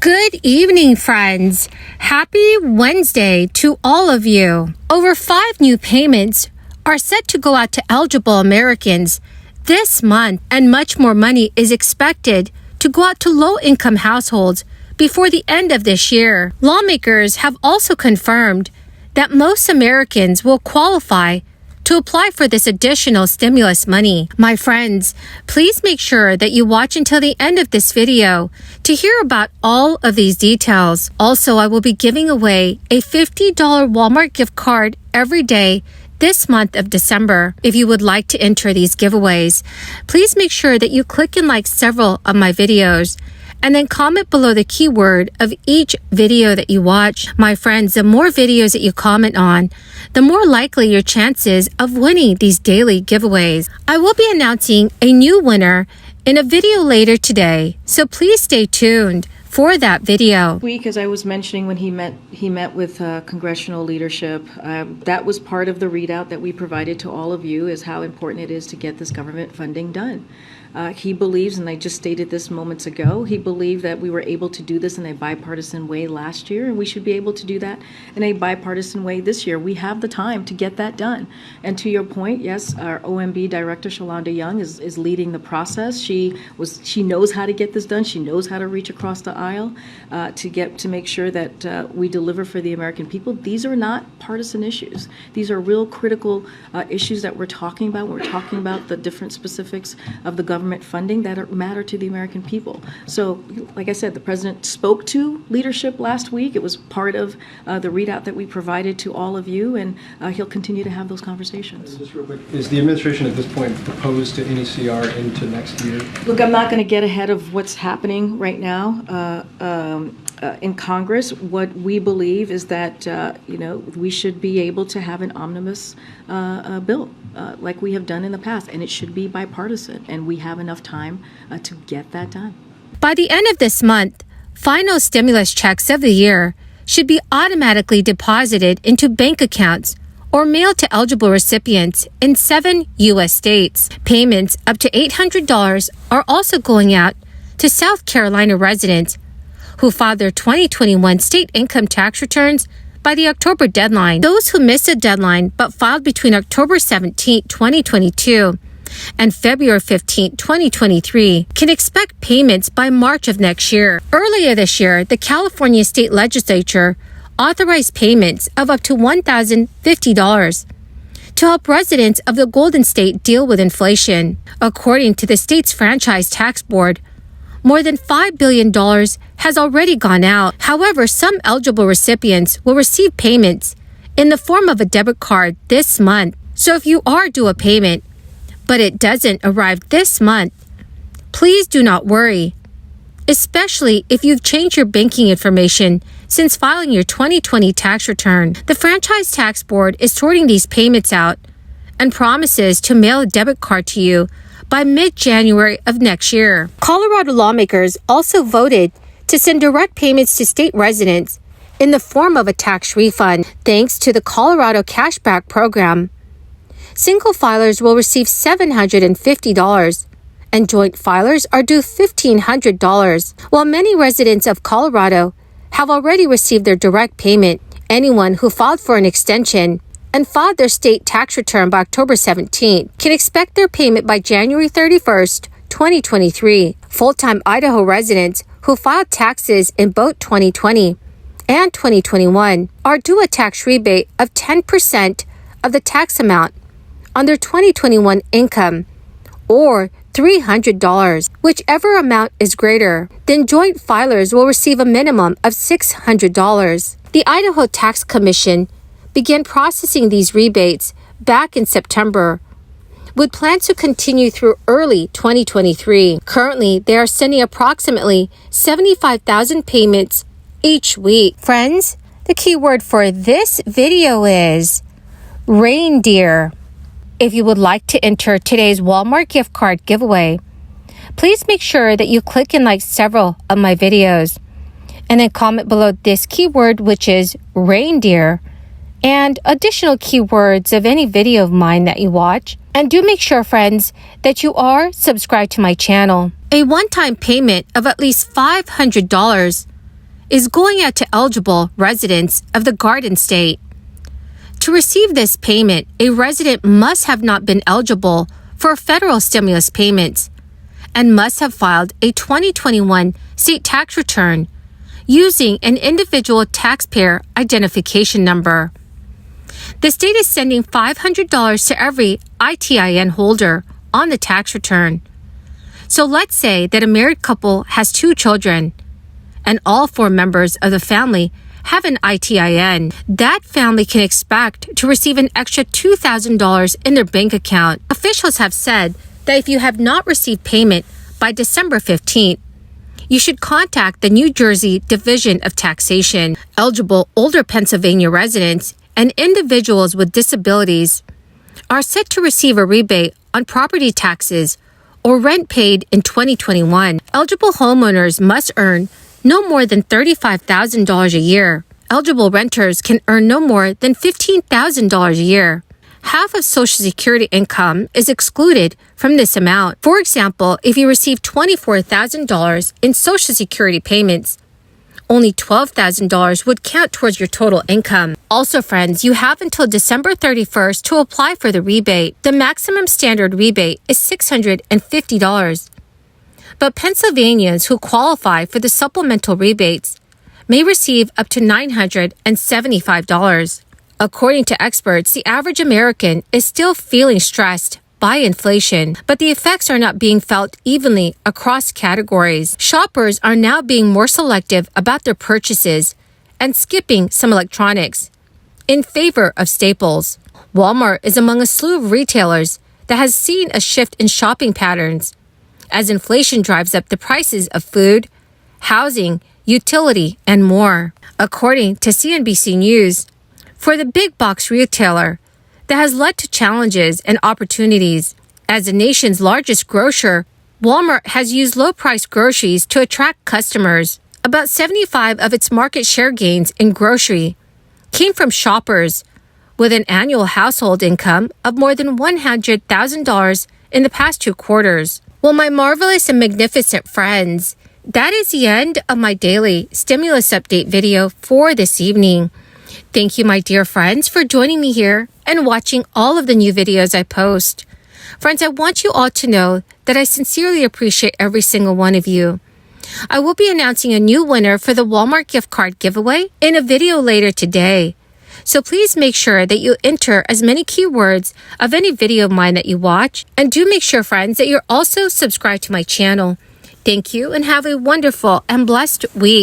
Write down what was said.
Good evening, friends. Happy Wednesday to all of you. Over 5 new payments are set to go out to eligible Americans this month, and much more money is expected to go out to low-income households before the end of this year. Lawmakers have also confirmed that most Americans will qualify to apply for this additional stimulus money. My friends, please make sure that you watch until the end of this video to hear about all of these details. Also, I will be giving away a $50 Walmart gift card every day this month of December. If you would like to enter these giveaways, please make sure that you click and like several of my videos, and then comment below the keyword of each video that you watch. My friends, the more videos that you comment on, the more likely your chances of winning these daily giveaways. I will be announcing a new winner in a video later today, so please stay tuned for that video. Week, as I was mentioning, when he met with congressional leadership, that was part of the readout that we provided to all of you, is how important it is to get this government funding done. He believes, and I just stated this moments ago, he believed that we were able to do this in a bipartisan way last year, and we should be able to do that in a bipartisan way this year. We have the time to get that done. And to your point, yes, our OMB Director, Shalonda Young, is leading the process. She knows how to get this done. She knows how to reach across the aisle to make sure that we deliver for the American people. These are not partisan issues. These are real critical issues that we're talking about. We're talking about the different specifics of the government funding that matter to the American people. So, like I said, the president spoke to leadership last week. It was part of the readout that we provided to all of you, and he'll continue to have those conversations. Just real quick, is the administration at this point proposed to any CR into next year? Look, I'm not going to get ahead of what's happening right now in Congress. What we believe is that we should be able to have an omnibus bill like we have done in the past, and it should be bipartisan, and we have enough time to get that done. By the end of this month, final stimulus checks of the year should be automatically deposited into bank accounts or mailed to eligible recipients in 7 U.S. states. Payments up to $800 are also going out to South Carolina residents who filed their 2021 state income tax returns by the October deadline. Those who missed the deadline but filed between October 17, 2022 and February 15, 2023 can expect payments by March of next year. Earlier this year, the California State Legislature authorized payments of up to $1,050 to help residents of the Golden State deal with inflation. According to the state's Franchise Tax Board, more than $5 billion has already gone out. However, some eligible recipients will receive payments in the form of a debit card this month. So if you are due a payment, but it doesn't arrive this month, please do not worry, especially if you've changed your banking information since filing your 2020 tax return. The Franchise Tax Board is sorting these payments out and promises to mail a debit card to you by mid-January of next year. Colorado lawmakers also voted to send direct payments to state residents in the form of a tax refund. Thanks to the Colorado Cashback Program, single filers will receive $750, and joint filers are due $1,500. While many residents of Colorado have already received their direct payment, anyone who filed for an extension and filed their state tax return by October 17 can expect their payment by January 31st, 2023. Full-time Idaho residents who filed taxes in both 2020 and 2021 are due a tax rebate of 10% of the tax amount on their 2021 income, or $300. Whichever amount is greater, then joint filers will receive a minimum of $600. The Idaho Tax Commission began processing these rebates back in September, with plans to continue through early 2023. Currently, they are sending approximately 75,000 payments each week. Friends, the keyword for this video is reindeer. If you would like to enter today's Walmart gift card giveaway, please make sure that you click and like several of my videos, and then comment below this keyword, which is reindeer, and additional keywords of any video of mine that you watch. And do make sure, friends, that you are subscribed to my channel. A one-time payment of at least $500 is going out to eligible residents of the Garden State. To receive this payment, a resident must have not been eligible for federal stimulus payments and must have filed a 2021 state tax return using an individual taxpayer identification number. The state is sending $500 to every ITIN holder on the tax return. So let's say that a married couple has 2 children and all 4 members of the family have an ITIN. That family can expect to receive an extra $2,000 in their bank account. Officials have said that if you have not received payment by December 15th, you should contact the New Jersey Division of Taxation. Eligible older Pennsylvania residents and individuals with disabilities are set to receive a rebate on property taxes or rent paid in 2021. Eligible homeowners must earn no more than $35,000 a year. Eligible renters can earn no more than $15,000 a year. Half of Social Security income is excluded from this amount. For example, if you receive $24,000 in Social Security payments, only $12,000 would count towards your total income. Also, friends, you have until December 31st to apply for the rebate. The maximum standard rebate is $650. But Pennsylvanians who qualify for the supplemental rebates may receive up to $975. According to experts, the average American is still feeling stressed by inflation, but the effects are not being felt evenly across categories. Shoppers are now being more selective about their purchases and skipping some electronics in favor of staples. Walmart is among a slew of retailers that has seen a shift in shopping patterns as inflation drives up the prices of food, housing, utility, and more. According to CNBC News, for the big box retailer, that has led to challenges and opportunities. As the nation's largest grocer, Walmart has used low-priced groceries to attract customers. About 75% of its market share gains in grocery came from shoppers with an annual household income of more than $100,000 in the past 2 quarters. Well, my marvelous and magnificent friends, that is the end of my daily stimulus update video for this evening. Thank you, my dear friends, for joining me here and watching all of the new videos I post. Friends, I want you all to know that I sincerely appreciate every single one of you. I will be announcing a new winner for the Walmart gift card giveaway in a video later today. So please make sure that you enter as many keywords of any video of mine that you watch. And do make sure, friends, that you're also subscribed to my channel. Thank you and have a wonderful and blessed week.